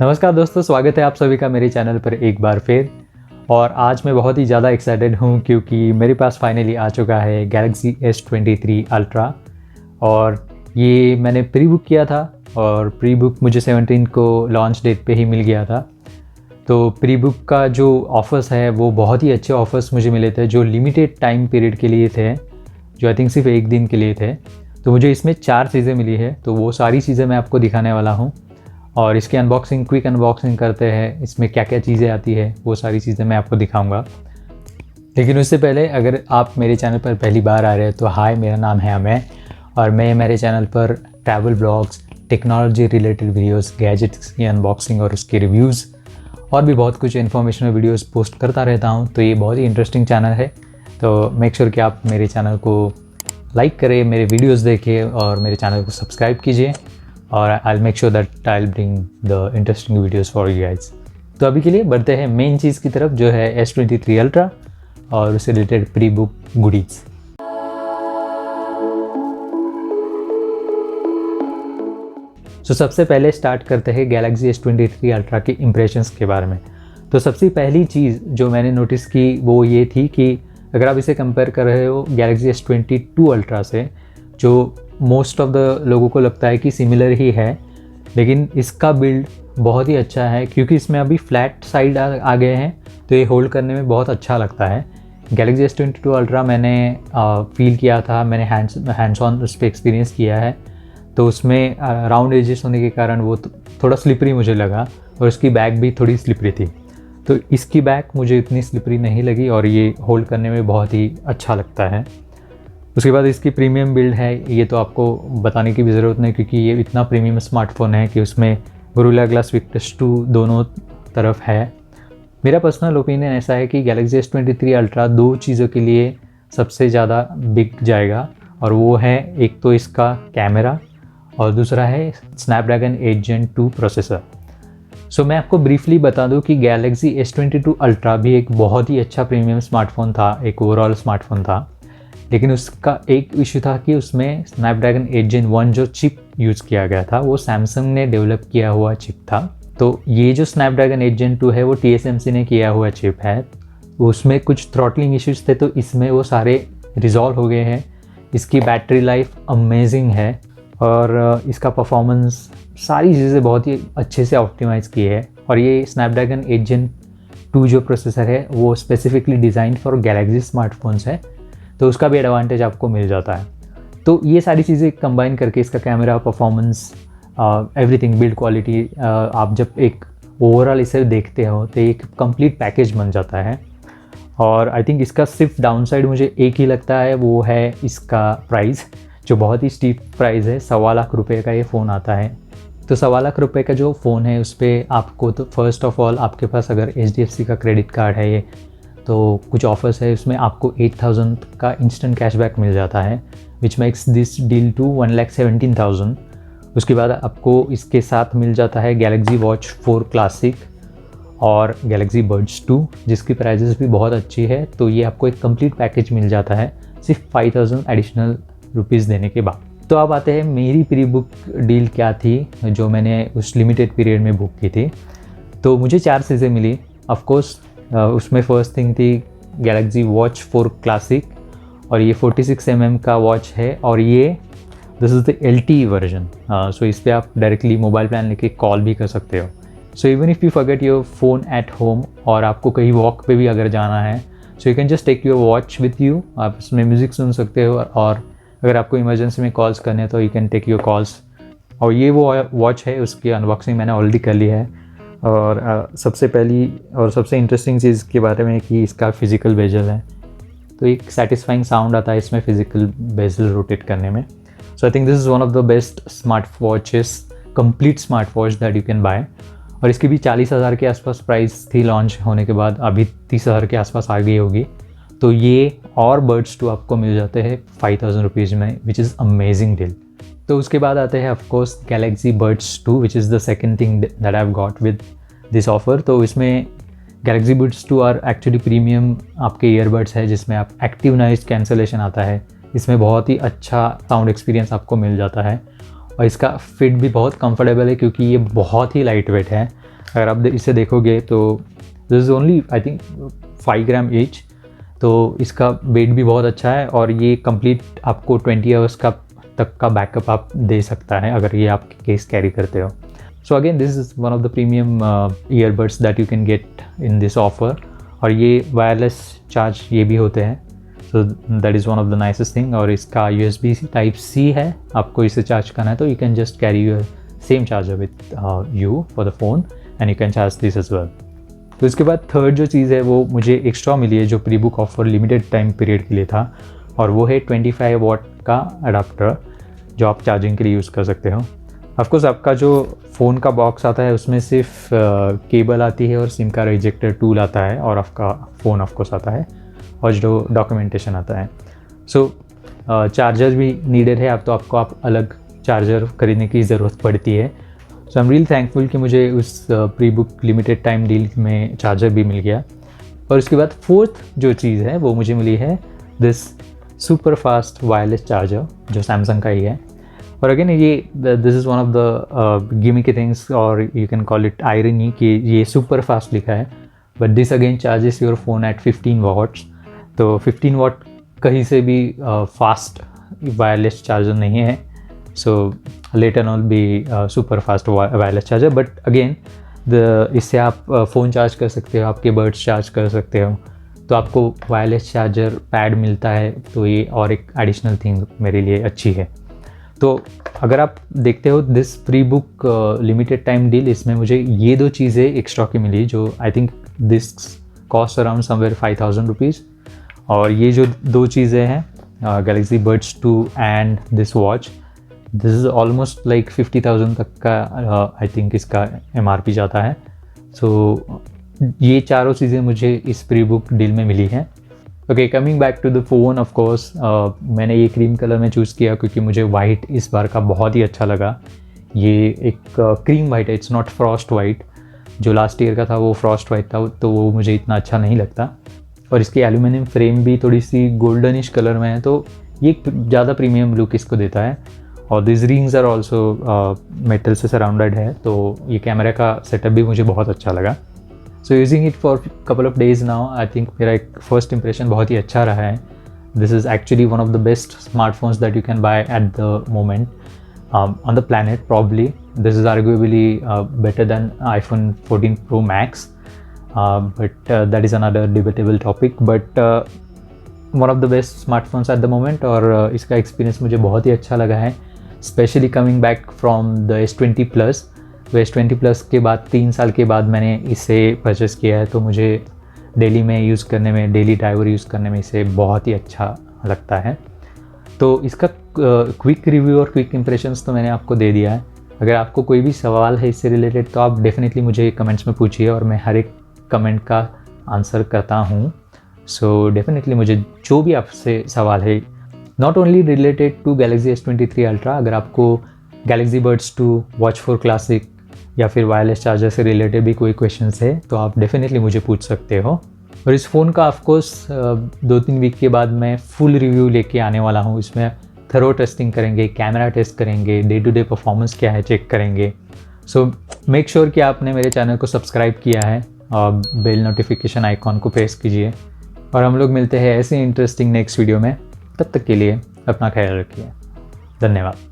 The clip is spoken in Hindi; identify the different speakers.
Speaker 1: नमस्कार दोस्तों, स्वागत है आप सभी का मेरे चैनल पर एक बार फिर। और आज मैं बहुत ही ज़्यादा एक्साइटेड हूँ क्योंकि मेरे पास फाइनली आ चुका है Galaxy S23 Ultra। और ये मैंने प्री बुक किया था और प्री बुक मुझे 17 को लॉन्च डेट पे ही मिल गया था। तो प्री बुक का जो ऑफ़र्स है वो बहुत ही अच्छे ऑफ़र्स मुझे मिले थे, जो लिमिटेड टाइम पीरियड के लिए थे, जो आई थिंक सिर्फ एक दिन के लिए थे। तो मुझे इसमें 4 चीज़ें मिली है, तो वो सारी चीज़ें मैं आपको दिखाने वाला हूँ। और इसकी क्विक अनबॉक्सिंग करते हैं, इसमें क्या क्या चीज़ें आती है वो सारी चीज़ें मैं आपको दिखाऊंगा। लेकिन उससे पहले अगर आप मेरे चैनल पर पहली बार आ रहे हैं तो हाय, मेरा नाम है अमय और मैं मेरे चैनल पर travel blogs, technology related videos, gadgets की अनबॉक्सिंग और उसके रिव्यूज़ और भी बहुत कुछ इन्फॉर्मेशनल वीडियोस पोस्ट करता रहता हूँ। तो ये बहुत ही इंटरेस्टिंग चैनल है, तो मेक श्योर कि आप मेरे चैनल को लाइक करें, मेरे वीडियोज़ देखें और मेरे चैनल को सब्सक्राइब कीजिए। और I'll make sure that I'll bring the interesting videos for you guys। तो अभी के लिए बढ़ते हैं मेन चीज़ की तरफ, जो है S23 Ultra और उससे रिलेटेड प्री बुक गुडीज़। तो सबसे पहले स्टार्ट करते हैं Galaxy S23 Ultra के इम्प्रेशंस के बारे में। तो सबसे पहली चीज़ जो मैंने नोटिस की वो ये थी कि अगर आप इसे कंपेयर कर रहे हो Galaxy S22 Ultra से, जो मोस्ट ऑफ द लोगों को लगता है कि सिमिलर ही है, लेकिन इसका बिल्ड बहुत ही अच्छा है क्योंकि इसमें अभी फ्लैट साइड आ गए हैं, तो ये होल्ड करने में बहुत अच्छा लगता है। Galaxy S22 Ultra मैंने फील किया था, मैंने हैंड्स ऑन उस पर एक्सपीरियंस किया है, तो उसमें राउंड एजेस होने के कारण वो थोड़ा स्लिपरी मुझे लगा और उसकी बैक भी थोड़ी स्लिपरी थी। तो इसकी बैक मुझे इतनी स्लिपरी नहीं लगी और ये होल्ड करने में बहुत ही अच्छा लगता है। उसके बाद इसकी प्रीमियम बिल्ड है, ये तो आपको बताने की भी ज़रूरत नहीं क्योंकि ये इतना प्रीमियम स्मार्टफोन है कि उसमें गोरिल्ला ग्लास विक्टस 2 दोनों तरफ है। मेरा पर्सनल ओपिनियन ऐसा है कि Galaxy S23 Ultra 2 चीज़ों के लिए सबसे ज़्यादा बिक जाएगा, और वो है एक तो इसका कैमरा और दूसरा है Snapdragon 8 Gen 2 प्रोसेसर। सो मैं आपको ब्रीफली बता दूं कि Galaxy S22 Ultra भी एक बहुत ही अच्छा प्रीमियम स्मार्टफोन था, एक ओवरऑल स्मार्टफोन था, लेकिन उसका एक इशू था कि उसमें Snapdragon 8 Gen 1 जो चिप यूज़ किया गया था वो सैमसंग ने डेवलप किया हुआ चिप था। तो ये जो Snapdragon 8 Gen 2 है वो TSMC ने किया हुआ चिप है, उसमें कुछ थ्रॉटलिंग इश्यूज थे, तो इसमें वो सारे रिजॉल्व हो गए हैं। इसकी बैटरी लाइफ अमेजिंग है और इसका परफॉर्मेंस, सारी चीज़ें बहुत ही अच्छे से ऑप्टिमाइज़ की है। और ये Snapdragon 8 Gen 2 जो प्रोसेसर है वो specifically design for Galaxy smartphones है, तो उसका भी एडवांटेज आपको मिल जाता है। तो ये सारी चीज़ें कंबाइन करके इसका camera, performance, everything, build quality, आप जब एक ओवरऑल इसे देखते हो तो एक कंप्लीट पैकेज बन जाता है। और आई थिंक इसका सिर्फ डाउनसाइड मुझे एक ही लगता है, वो है इसका प्राइस, जो बहुत ही स्टीप प्राइस है। 1.25 लाख रुपये का ये फ़ोन आता है। तो 1.25 लाख रुपये का जो फ़ोन है उस पर आपको, तो फर्स्ट ऑफ ऑल आपके पास अगर HDFC का क्रेडिट कार्ड है ये, तो कुछ ऑफर्स है, उसमें आपको 8000 का इंस्टेंट कैशबैक मिल जाता है, which makes this deal to 1,17,000। उसके बाद आपको इसके साथ मिल जाता है Galaxy Watch 4 क्लासिक और Galaxy Buds 2, जिसकी प्राइजेस भी बहुत अच्छी है। तो ये आपको एक कंप्लीट पैकेज मिल जाता है सिर्फ 5000 एडिशनल रुपीज़ देने के बाद। तो अब आते हैं मेरी प्री बुक डील क्या थी जो मैंने उस लिमिटेड पीरियड में बुक की थी। तो मुझे 4 चीज़ें मिली। ऑफकोर्स उसमें फर्स्ट थिंग थी Galaxy Watch 4 क्लासिक, और ये 46 mm का वॉच है और ये this is the LTE version. So इस पर आप डायरेक्टली मोबाइल प्लान लेके कॉल भी कर सकते हो। So even if you forget your phone at home और आपको कहीं वॉक पे भी अगर जाना है, so you can just take your watch with you. आप इसमें म्यूज़िक सुन सकते हो और अगर आपको इमरजेंसी में कॉल्स करने हैं तो you can take your calls. और ये वो वॉच है, उसकी अनबॉक्सिंग मैंने ऑलरेडी कर ली है। और सबसे पहली और सबसे इंटरेस्टिंग चीज़ के बारे में कि इसका फिज़िकल बेजल है, तो एक सेटिस्फाइंग साउंड आता है इसमें फिज़िकल बेजल रोटेट करने में। So I think this is one of the best smart watches, complete smart watch that you can buy. और इसकी भी 40,000 के आसपास प्राइस थी लॉन्च होने के बाद, अभी 30,000 के आसपास आ गई होगी। तो ये और बर्ड्स 2 आपको मिल जाते हैं 5000 रुपीज़ में, विच इज़ अमेजिंग डील। तो उसके बाद आते हैं of course Galaxy Buds 2, which is the second thing that I have got with this offer. तो इसमें Galaxy Buds 2 are actually premium आपके ईयरबड्स है, जिसमें आप एक्टिव नॉइज़ कैंसलेशन आता है। इसमें बहुत ही अच्छा साउंड एक्सपीरियंस आपको मिल जाता है और इसका फिट भी बहुत कंफर्टेबल है क्योंकि ये बहुत ही लाइट वेट है। अगर आप इसे देखोगे तो this is only I think 5 gram each, तो इसका वेट भी बहुत अच्छा है और ये कंप्लीट आपको 20 आवर्स का तक का बैकअप आप दे सकता है अगर ये आप केस कैरी करते हो। So again this is one of the premium earbuds that you can get in this offer, और ये वायरलेस चार्ज ये भी होते हैं, so that is one of the nicest thing. और इसका USB Type-C है, आपको इसे चार्ज करना है तो you can just carry your same charger with you for the phone and you can charge this as well. तो इसके बाद थर्ड जो चीज़ है वो मुझे एक्स्ट्रा मिली है जो pre book offer limited time period के लिए था, और वो है 25 वाट का अडाप्टर जो आप चार्जिंग के लिए यूज़ कर सकते हो। ऑफकोर्स आपका जो फ़ोन का बॉक्स आता है उसमें सिर्फ केबल आती है और सिम का रिजेक्टर टूल आता है, और आपका फ़ोन ऑफकोर्स आता है और जो डॉक्यूमेंटेशन आता है। सो चार्जर भी नीडेड है, अब तो आप अलग चार्जर खरीदने की ज़रूरत पड़ती है। सो आई एम रियली थैंकफुल कि मुझे उस pre book limited time deal में चार्जर भी मिल गया। और उसके बाद फोर्थ जो चीज़ है वो मुझे मिली है this super fast wireless charger जो सैमसंग का ही है। और अगेन ये this is one of the gimmicky things, और you can call it irony कि ये सुपर फास्ट लिखा है, but this again charges your phone at 15 watts. तो 15 वाट कहीं से भी फास्ट वायरलेस चार्जर नहीं है, so later on be super fast wireless charger. But again इससे आप फ़ोन चार्ज कर सकते हो, आपके बड्स चार्ज कर सकते हो, तो आपको वायरलेस चार्जर पैड मिलता है, तो ये और एक एडिशनल थिंग मेरे लिए अच्छी है। तो अगर आप देखते हो this pre book limited time deal, इसमें मुझे ये दो चीज़ें एक्स्ट्रा की मिली जो आई think this cost around somewhere 5000 rupees. और ये जो दो चीज़ें हैं Galaxy buds 2 and this watch, this is almost like 50,000 तक का आई थिंक इसका MRP जाता है। सो ये चारों चीज़ें मुझे इस प्री बुक डील में मिली हैं। Okay, coming back to the phone, of course मैंने ये क्रीम कलर में चूज़ किया क्योंकि मुझे वाइट इस बार का बहुत ही अच्छा लगा। ये एक क्रीम वाइट है, इट्स नॉट फ्रॉस्ट वाइट। जो लास्ट ईयर का था वो फ्रॉस्ट वाइट था, तो वो मुझे इतना अच्छा नहीं लगता। और इसकी एल्यूमिनियम फ्रेम भी थोड़ी सी गोल्डनिश कलर में है, तो ये ज़्यादा प्रीमियम लुक इसको देता है। और this rings are also metal से सराउंडेड है, तो ये कैमरा का सेटअप भी मुझे बहुत अच्छा लगा। So using it for couple of days now, I think मेरा एक फर्स्ट इंप्रेशन बहुत ही अच्छा रहा है। This is actually one of the best smartphones that you can by at the moment on the planet probably. This is arguably better than iPhone 14 Pro Max, but that is another debatable topic. But one of the best smartphones at the moment, और इसका एक्सपीरियंस मुझे बहुत ही अच्छा लगा है, specially coming back from the S20 Plus। तो S20 Plus के बाद 3 साल के बाद मैंने इसे परचेस किया है, तो मुझे डेली में यूज़ करने में, डेली ड्राइवर यूज़ करने में इसे बहुत ही अच्छा लगता है। तो इसका क्विक रिव्यू और क्विक इंप्रेशंस तो मैंने आपको दे दिया है। अगर आपको कोई भी सवाल है इससे रिलेटेड तो आप डेफिनेटली मुझे कमेंट्स में पूछिए, और मैं हर एक कमेंट का आंसर करता हूँ। सो डेफिनेटली मुझे जो भी आपसे सवाल है, not only related to Galaxy S23 Ultra, अगर आपको गैलेक्सी बड्स 2, वॉच 4 क्लासिक या फिर वायरलेस चार्जर से रिलेटेड भी कोई क्वेश्चंस है तो आप डेफिनेटली मुझे पूछ सकते हो। और इस फ़ोन का ऑफकोर्स 2-3 वीक के बाद मैं फुल रिव्यू लेके आने वाला हूँ। इसमें थरो टेस्टिंग करेंगे, कैमरा टेस्ट करेंगे, डे टू डे परफॉर्मेंस क्या है चेक करेंगे। सो मेक श्योर कि आपने मेरे चैनल को सब्सक्राइब किया है और बेल नोटिफिकेशन आइकॉन को प्रेस कीजिए, और हम लोग मिलते हैं ऐसे इंटरेस्टिंग नेक्स्ट वीडियो में। तब तक के लिए अपना ख्याल रखिए। धन्यवाद।